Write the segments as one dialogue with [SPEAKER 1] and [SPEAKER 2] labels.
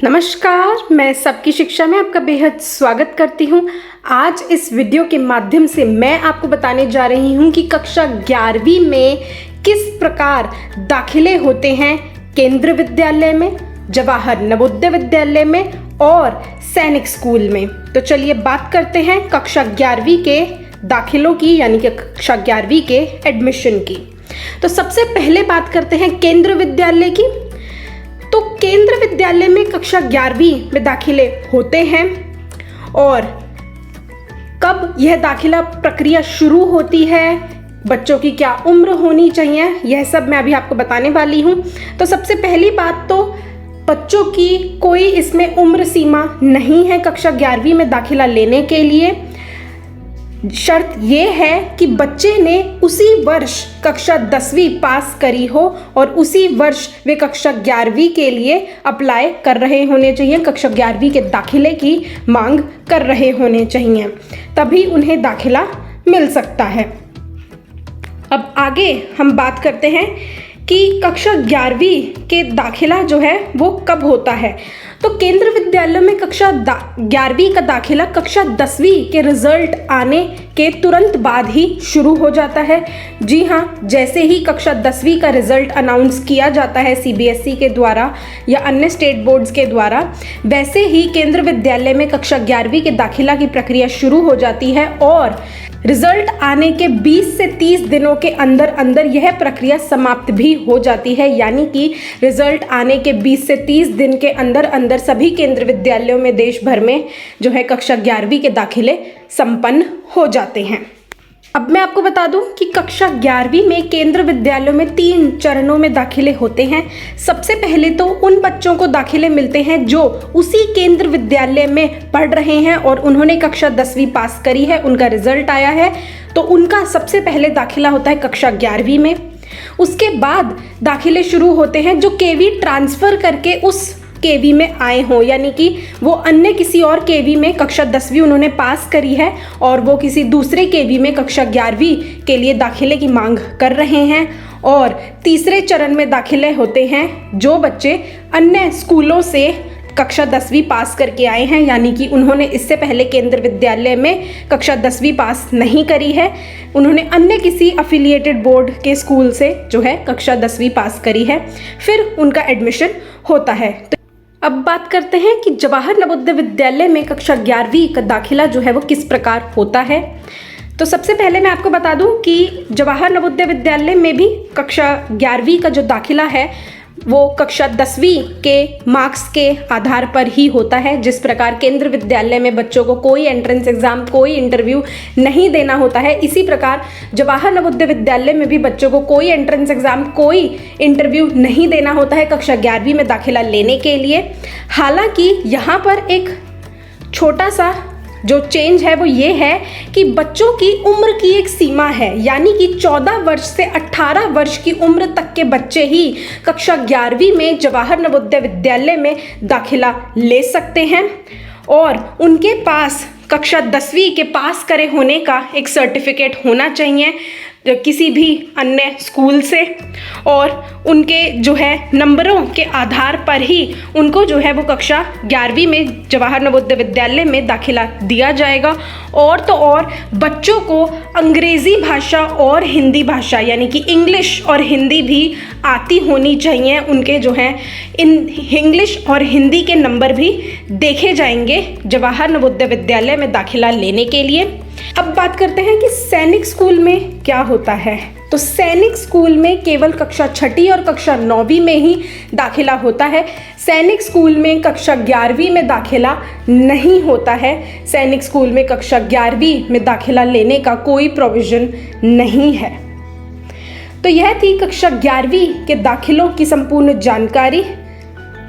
[SPEAKER 1] नमस्कार, मैं सबकी शिक्षा में आपका बेहद स्वागत करती हूँ। आज इस वीडियो के माध्यम से मैं आपको बताने जा रही हूँ कि कक्षा 11वीं में किस प्रकार दाखिले होते हैं केंद्र विद्यालय में, जवाहर नवोदय विद्यालय में और सैनिक स्कूल में। तो चलिए बात करते हैं कक्षा 11वीं के दाखिलों की, यानी कि कक्षा 11वीं के एडमिशन की। तो सबसे पहले बात करते हैं केंद्र विद्यालय की। तो केंद्र विद्यालय में कक्षा 11वीं में दाखिले होते हैं और कब यह दाखिला प्रक्रिया शुरू होती है, बच्चों की क्या उम्र होनी चाहिए, यह सब मैं अभी आपको बताने वाली हूँ। तो सबसे पहली बात तो बच्चों की कोई इसमें उम्र सीमा नहीं है कक्षा 11वीं में दाखिला लेने के लिए। शर्त यह है कि बच्चे ने उसी वर्ष कक्षा 10वीं पास करी हो और उसी वर्ष वे कक्षा 11वीं के लिए अप्लाई कर रहे होने चाहिए, कक्षा 11वीं के दाखिले की मांग कर रहे होने चाहिए, तभी उन्हें दाखिला मिल सकता है। अब आगे हम बात करते हैं कि कक्षा 11वीं के दाखिला जो है वो कब होता है। तो केंद्र विद्यालय में कक्षा 11वीं का दाखिला कक्षा 10वीं के रिजल्ट आने के तुरंत बाद ही शुरू हो जाता है। जी हाँ, जैसे ही कक्षा 10वीं का रिजल्ट अनाउंस किया जाता है सीबीएसई के द्वारा या अन्य स्टेट बोर्ड्स के द्वारा, वैसे ही केंद्र विद्यालय में कक्षा 11वीं के दाखिला की प्रक्रिया शुरू हो जाती है और रिजल्ट आने के 20 से 30 दिनों के अंदर अंदर यह प्रक्रिया समाप्त भी हो जाती है। यानी कि रिजल्ट आने के 20 से 30 दिन के अंदर अंदर सभी केंद्र विद्यालयों में देश भर में जो है कक्षा 11वीं के दाखिले संपन्न हो जाते हैं। अब मैं आपको बता दूं कि कक्षा 11वीं में केंद्र विद्यालयों में 3 चरणों में दाखिले होते हैं। सबसे पहले तो उन बच्चों को दाखिले मिलते हैं जो उसी केंद्र विद्यालय में पढ़ रहे हैं और उन्होंने कक्षा 10वीं पास करी है, उनका रिजल्ट आया है, तो उनका सबसे पहले दाखिला होता है कक्षा 11वीं में। उसके बाद दाखिले शुरू होते हैं जो केवी ट्रांसफ़र करके उस केवी में आए हों, यानी कि वो अन्य किसी और केवी में कक्षा 10वीं उन्होंने पास करी है और वो किसी दूसरे केवी में कक्षा 11वीं के लिए दाखिले की मांग कर रहे हैं। और तीसरे चरण में दाखिले होते हैं जो बच्चे अन्य स्कूलों से कक्षा 10वीं पास करके आए हैं, यानी कि उन्होंने इससे पहले केंद्र विद्यालय में कक्षा 10वीं पास नहीं करी है, उन्होंने अन्य किसी अफिलिएटेड बोर्ड के स्कूल से जो है कक्षा 10वीं पास करी है, फिर उनका एडमिशन होता है। अब बात करते हैं कि जवाहर नवोदय विद्यालय में कक्षा 11वीं का दाखिला जो है वो किस प्रकार होता है। तो सबसे पहले मैं आपको बता दूं कि जवाहर नवोदय विद्यालय में भी कक्षा 11वीं का जो दाखिला है वो कक्षा 10वीं के मार्क्स के आधार पर ही होता है। जिस प्रकार केंद्र विद्यालय में बच्चों को कोई एंट्रेंस एग्ज़ाम, कोई इंटरव्यू नहीं देना होता है, इसी प्रकार जवाहर नवोदय विद्यालय में भी बच्चों को कोई एंट्रेंस एग्ज़ाम, कोई इंटरव्यू नहीं देना होता है कक्षा 11वीं में दाखिला लेने के लिए। हालांकि यहाँ पर एक छोटा सा जो चेंज है वो ये है कि बच्चों की उम्र की एक सीमा है, यानी कि 14 वर्ष से 18 वर्ष की उम्र तक के बच्चे ही कक्षा 11वीं में जवाहर नवोदय विद्यालय में दाखिला ले सकते हैं और उनके पास कक्षा 10वीं के पास करे होने का एक सर्टिफिकेट होना चाहिए किसी भी अन्य स्कूल से, और उनके जो है नंबरों के आधार पर ही उनको जो है वो कक्षा 11वीं में जवाहर नवोदय विद्यालय में दाखिला दिया जाएगा। और तो और बच्चों को अंग्रेज़ी भाषा और हिंदी भाषा, यानी कि इंग्लिश और हिंदी भी आती होनी चाहिए। उनके जो है इन इंग्लिश और हिंदी के नंबर भी देखे जाएंगे जवाहर नवोदय विद्यालय में दाखिला लेने के लिए। अब बात करते हैं कि सैनिक स्कूल में क्या होता है। तो सैनिक स्कूल में केवल कक्षा 6ठी और कक्षा 9वीं में ही दाखिला होता है। सैनिक स्कूल में कक्षा 11वीं में दाखिला नहीं होता है। सैनिक स्कूल में कक्षा 11वीं में दाखिला लेने का कोई प्रोविज़न नहीं है। तो यह थी कक्षा 11वीं के दाखिलों की संपूर्ण जानकारी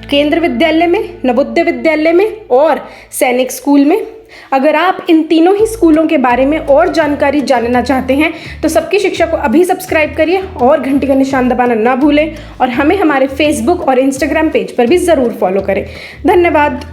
[SPEAKER 1] केंद्र विद्यालय में, नवोदय विद्यालय में और सैनिक स्कूल में। अगर आप इन तीनों ही स्कूलों के बारे में और जानकारी जानना चाहते हैं तो सबकी शिक्षा को अभी सब्सक्राइब करिए और घंटी का निशान दबाना ना भूलें और हमें हमारे फेसबुक और इंस्टाग्राम पेज पर भी ज़रूर फॉलो करें। धन्यवाद।